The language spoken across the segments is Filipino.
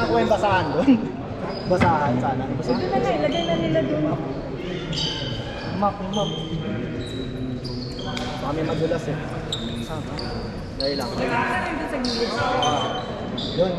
nakuha yung basahan doon. Basahan sana. Ito na nga, ilagay na nila doon. Map. Kami madulas eh. Sama. Dahil lang. Saka ka rin doon sa gilid. Yun.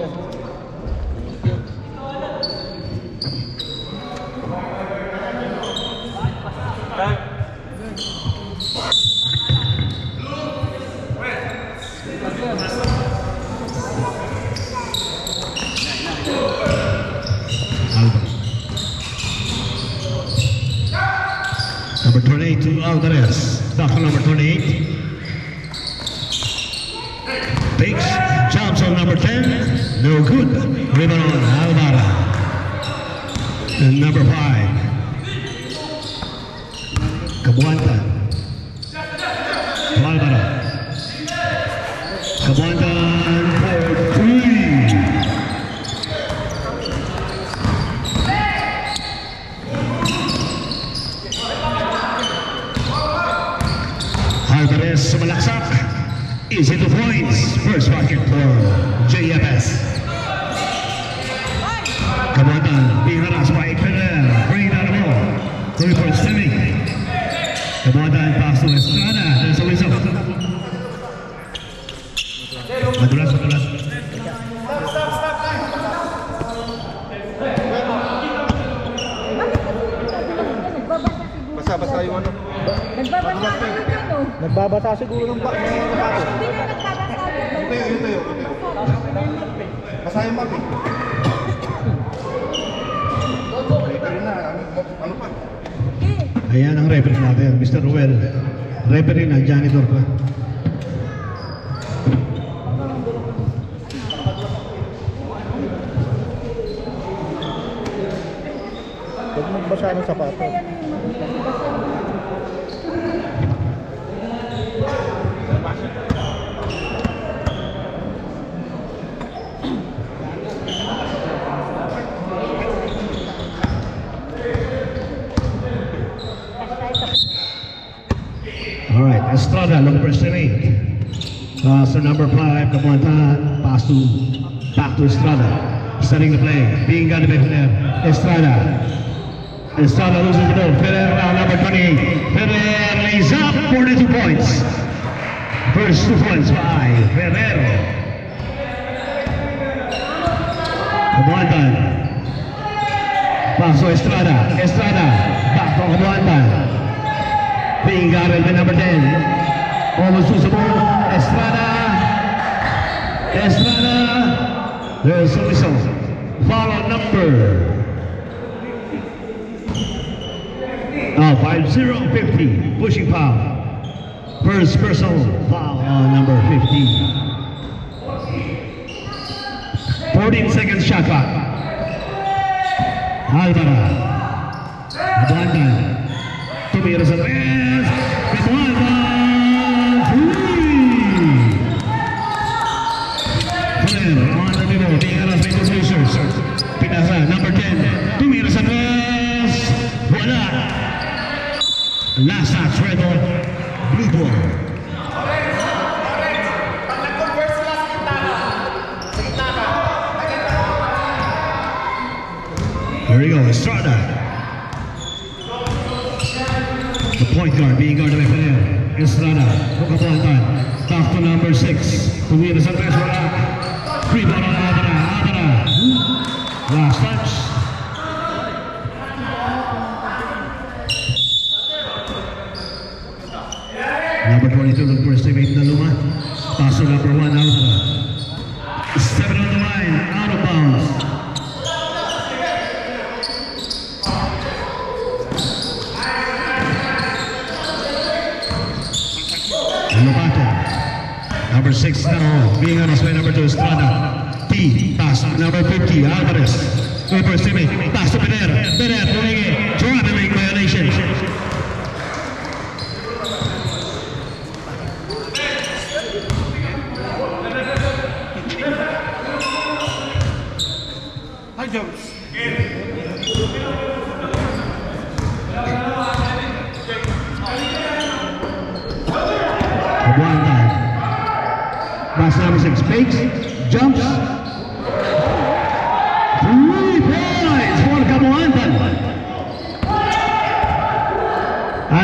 Number 28 to Alvarez. Tackle number 28. Takes, jumps on number 10. No good. Rebound on Alvara. And number 5. Cabuantan. Alvara. Cabuantan for 3. Alvarez sumalaksak. Easy to points. First bucket for JFS. Cabuantan being harassed by Ferrer. Bring down the ball. 3 points Timmy. Cabuantan pass to Estrada. There's a whistle. Madulas. Basa yung ano. Nagbabasa ka yun yun, no? Nagbabasa siguro ng bato. Hindi na nagbabasa yun. Ito. Basa yung map eh. Ano pa? Ayan ang referee natin, Mr. Ruel. Referee na, janitor pa. Huwag magbasa ng sapato. Alright, Estrada, number 8. So number 5, Cabuantan, pass to back to Estrada. Starting the play, being guarded by Ferrer. Estrada loses the ball. Ferrer now number 28. Ferrer lays up 42 points. First 2 points by Ferrer. Cabuantan. Pass to Estrada. Back to Cabuantan. Being guarded by number 10. Almost lose the ball. Estrada. There's a whistle. Follow number 50. Pushing foul. First personal foul on number 50. 14 seconds shot clock. Alvara. Cabuantan. Tumiras ang rest. Cabuantan. 3. Ferrer on the middle. Being harassed by the Blazers. Pinasa. Number 10. Tumiras ang rest. Wala. Last shot, red ball. Blue ball. Here we go, Estrada. The point guard being guarded by Ferrer. Estrada, Cabuantan. Back to number 6. Tumiras ang rest. Wala. Rebound on Alvara. Last touch. Number 22, look for estimate na luma. Pass to number 1, Alvara. 7 on the line, out of bounds. Lobato. Number 6 now, being honest by number 2, Estrada. T, pass, number 50, Alvarez. Look for estimate, pass to Ferrer. Ferrer, Pulingi, traveling violation. Jones. Cabuantan. Pass number 6, fakes, jumps.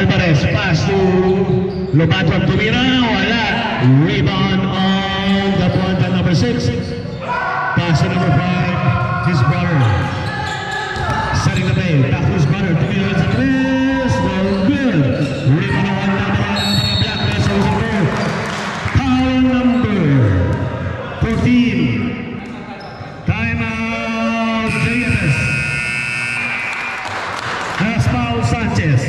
Alvarez, pass to Lobato Tumira, wala. Rebound on the point at number 6. Pass to number 5, his brother. Setting the play, back to his brother. Tumira with the press, no good. Rebound on number Black Mesa was a goal. Foul number 14. Timeout, JFS. Has Paul Sanchez.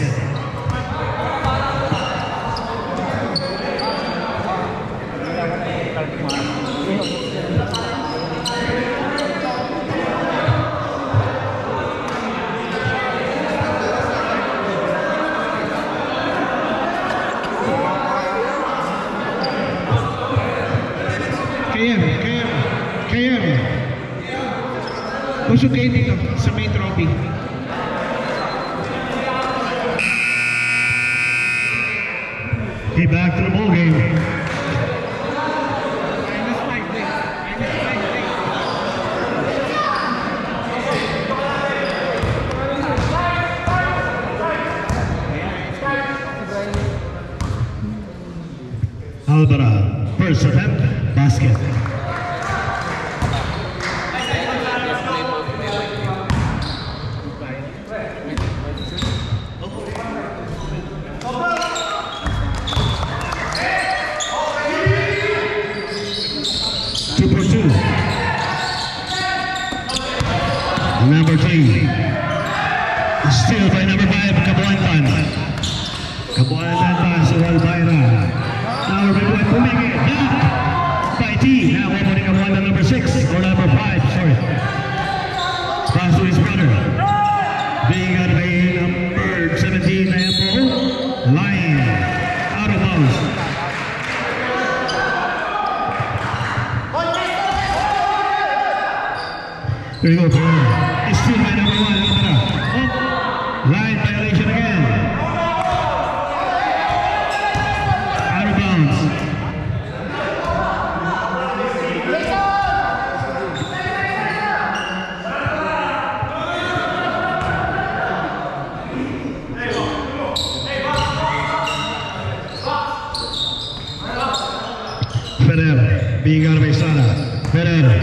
KM. Usog kayo dito sa main trophy. He back to the ball game. Alvara, first attempt, basket. Number 3, still by number 5, Kabuantan. Kabuantan pass to Alvira. Now number 1, Pumigi, back by T. Now opening Kabuantan number 6, or number 5, sorry. Pass to his brother. Being out by number 17, Apple. Line, out of bounds. There you go, Pereira. It's still by number 1, Alvira. Oh, line violation again. Out of bounds. Pereira, being out of Estrada. Pereira,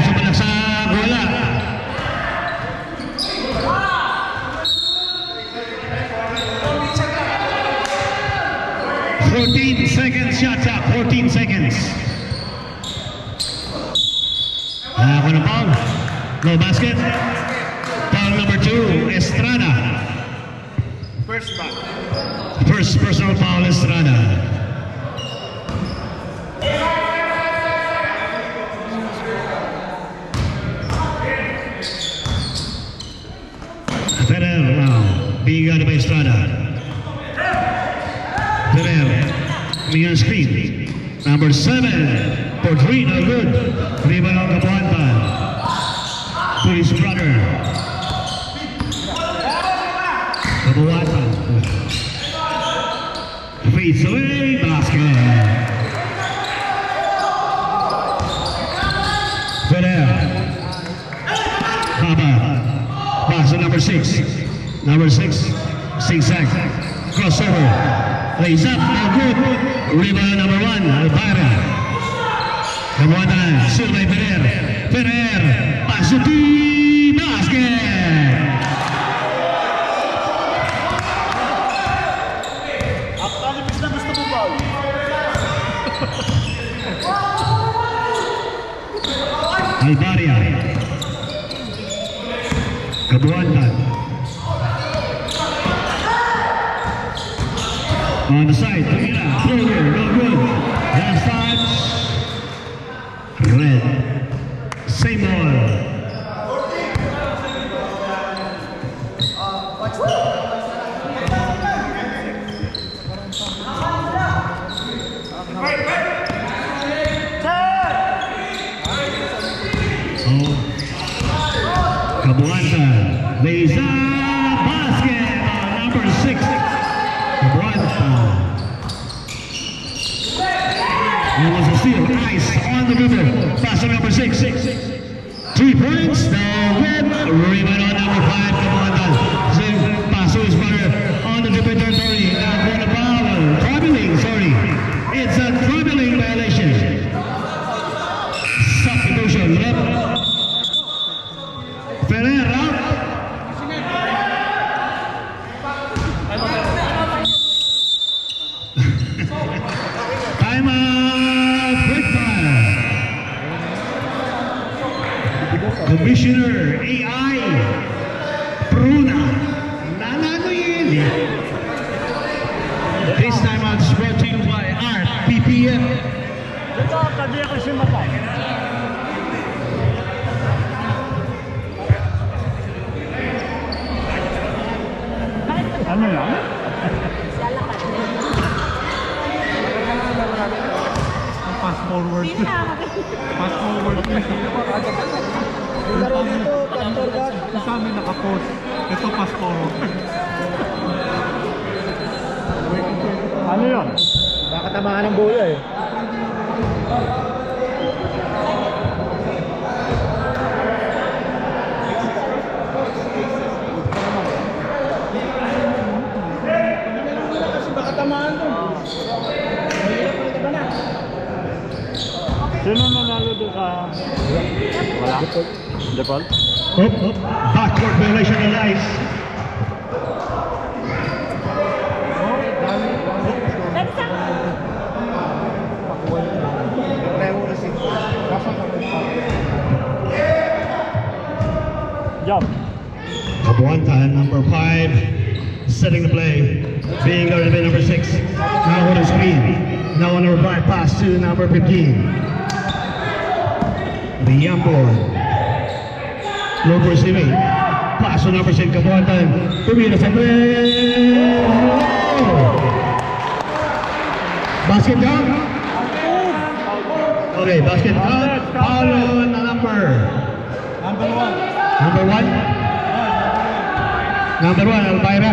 sumalak sa bola. 14 seconds, shot up, 14 seconds. Ako na foul. No basket. Foul number 2, Estrada. First personal foul, Estrada. Ferrer now, being guarded by Estrada. Ferrer, coming on screen. Number 7, for 3, no good. Rebound on Kabuantan. To his brother. Kabuantan. Fades away, basket. Ferrer. Baba. Pass to number 6. Number 6, zigzag. Crossover. Lays up, no good. Rebound number 1, Alvira. Kabuantan, still by Ferrer. Ferrer, pass to the basket. Apalipis na gusto mo ba? Alvaria. Kabuantan. On the side, Tumira, floater, no good. Last touch. Red. Same ball. Kabuantan lays a basket on number 6. Kabuantan. There was a steal. Nice on the river. Pass to number 6. 3 points. No good. Rebound on number 5. Kabuantan. Pass to his brother on the different territory. Now for the foul. Traveling, sorry. It's a traveling violation. Substitution. Left. Ferrer out. Timeout. Quick fire. Commissioner AI Bruna Nananoyeli. This timeout is brought to you by RPPM. Ito, tabi ako si Mapa. Ano lang? Fast forward. Fast forward. Laro dito, Pastor God. Sa amin nakapost. Ito fast forward. Ano yun? Baka tamaan ng bola eh. Kasi baka tamaan to. Sino nanalo doon sa... Wala? Default? Backward violation of life. Jump. Kabuantan, number 5, setting the play. Being guarded by number 6. Now on the screen. Now on number 5, pass to number 15. The Yambor. Low receiving. Pass to number 6, Kabuantan. Pumila sa play. Basket count. Okay, basket count. Follow na number. Number 1. Number 1, Albaira.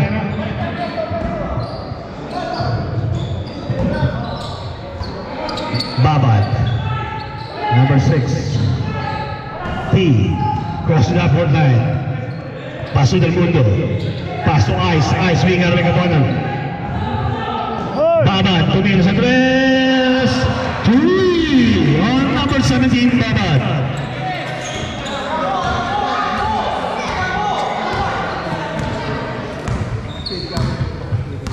Babad. Number 6. T. Cross the upward line. Paso del Mundo. Pass to Ice. Ice being out of the opponent. Babad. Tumira sa 3. 3. On number 17, Babad.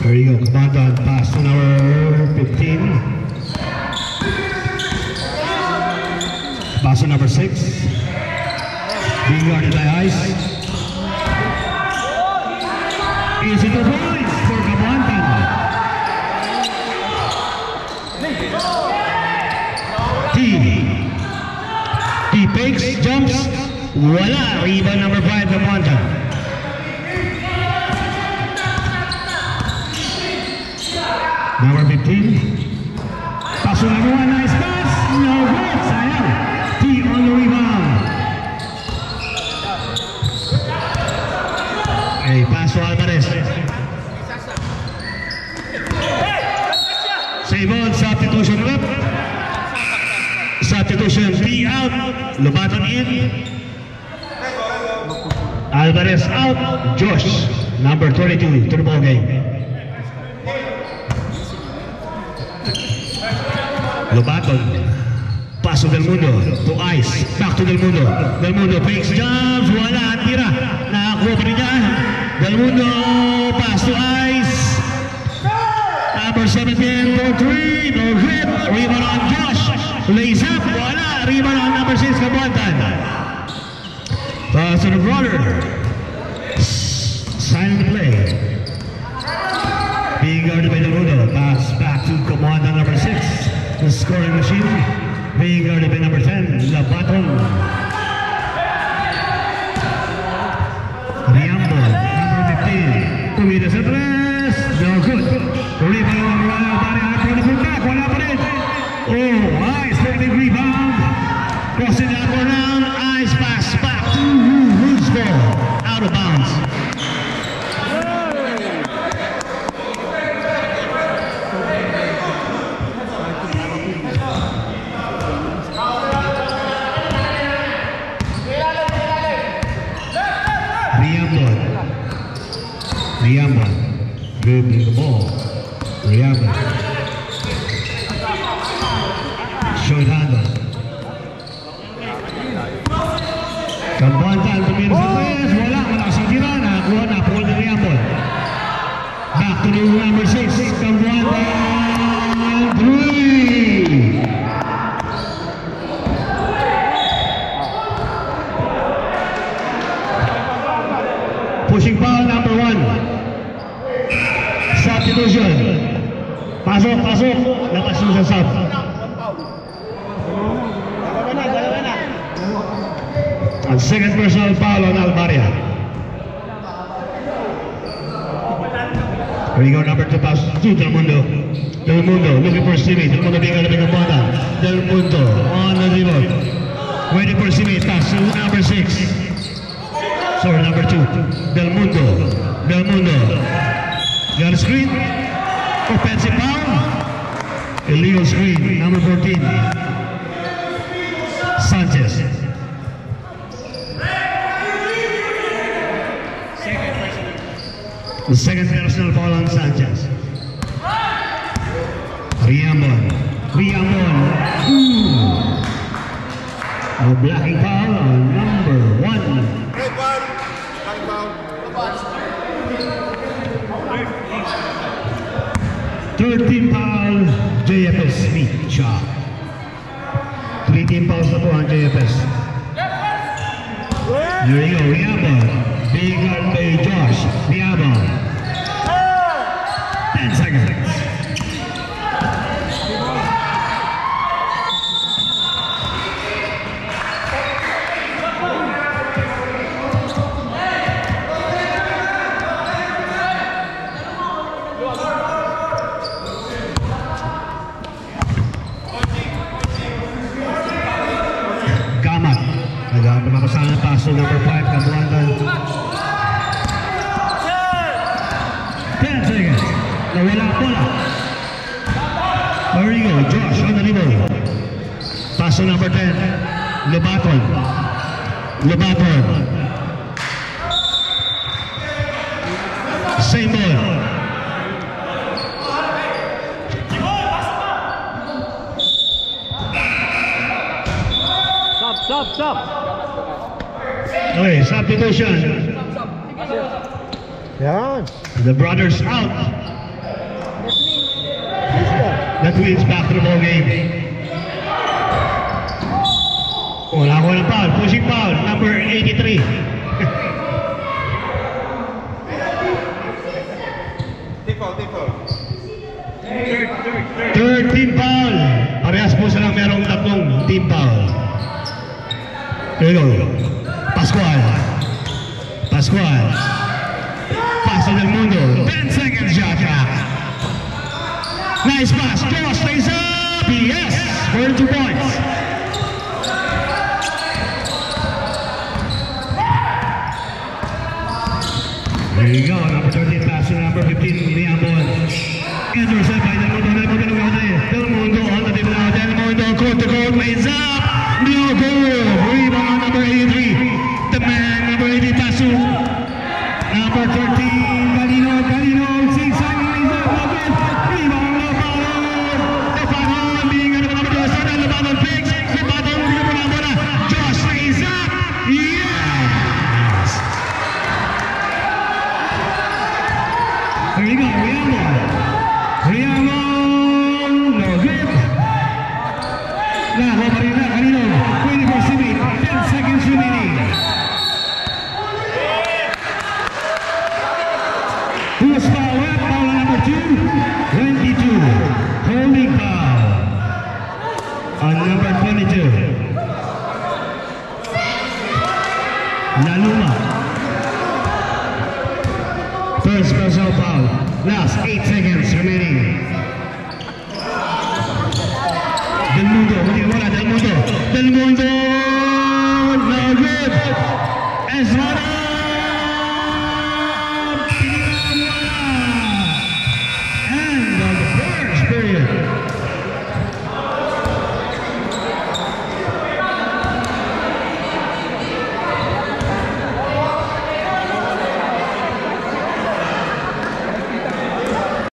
There you go. Kabantan. Pass to number 15. Pass to number 6. Being guarded by Ice. Easy to points for Kabantan. T fakes, jumps. Wala. Rebound number 5, Kabantan. Number 15. Pass to number 1. Nice pass. No good. Sayang. T on the rebound. Hey, pass to Alvarez. Save on. Substitution rep. Substitution. T out. Lubatan in. Alvarez out. Josh. Number 22 to the ball game. Lobaton, paso Del Mundo to Ice, back to Del Mundo. Del Mundo fakes, jumps, wala, tira. Nakakuha pa rin niya. Del Mundo, pass to Ice. Number 17 for 3, no hit. Rebound on Josh. Lays up, wala. Rebound on number 6, Kabuantan. Pass to the brother. Sign the play. Being guarded by Del Mundo. Pass back to Kabuantan, number 6. The scoring machine being guarded by number 10, Labaton. Riambo, number 15. Tumira sa 3. No good. Rebound on Royal Bari. After the pullback, wala pa rin. Oh, Ice taking rebound. Crossing that one round. Ice pass back to Roosevelt. Out of bounds. Riambon. Good. with the ball. Rihanna. Short handle. Kambuhan time to meet sa press. Wala si tira. Nakakuha na. Paul de Riambon. Back to the number 6. Kambuhan time. 3. Pushing foul number 1. Substitution. Pasok. Lakas mo sa sub. And second personal foul on Alvaria. Here we go, number 2 pass to Del Mundo. Del Mundo looking for Simi. Del Mundo being a bota. Del Mundo on the dribble. Waiting for Simi. Pass to number 6. Sorry, number 2. Del Mundo. Got a screen. Offensive foul. Illegal screen. Number 14. Sanchez. The second personal foul on Sanchez. Riambon. A blocking foul on number 1. 13 foul, JFS Smith shot. 3 team fouls na po ang JFS. There you go, Riambon. Big guard by Josh. Riambon. 10 seconds. Nagkakasama paso number 5, Kabuangan. 10 seconds. Nawala ang bola. There you go, Josh on the dribble. Paso number 10, Lobaton. Same ball. Stop. Okay, substitution. Yan. The brothers out. That wins back to the ball game. Wala ko ng foul. Pushing foul. Number 83. 13 foul. Parehas po silang merong 3 team foul. There you go. Pascual. Paso del Mundo. 10 seconds shot clock. Nice pass. Josh stays up. Yes. 42 points. There you go. Number 13 pass to number 15. Riambon. Intercept by Del Mundo. Del Mundo on the dribble now. Del Mundo court to court. Lays up. No goal. Rebound number 83. The man number 80 pass to number 13. Galino. 6 seconds. Lays up. Rebound. Lobaton being under number 2. Lobaton picks. Lobaton being under number 1. Josh lays up. Yes. There you go. Riambon. No good. Laho pa rin na. Galino. Waiting for Simi. 10 seconds remaining. Who's foul? Foul number 2. 22. Holding foul. On number 22. Laluma.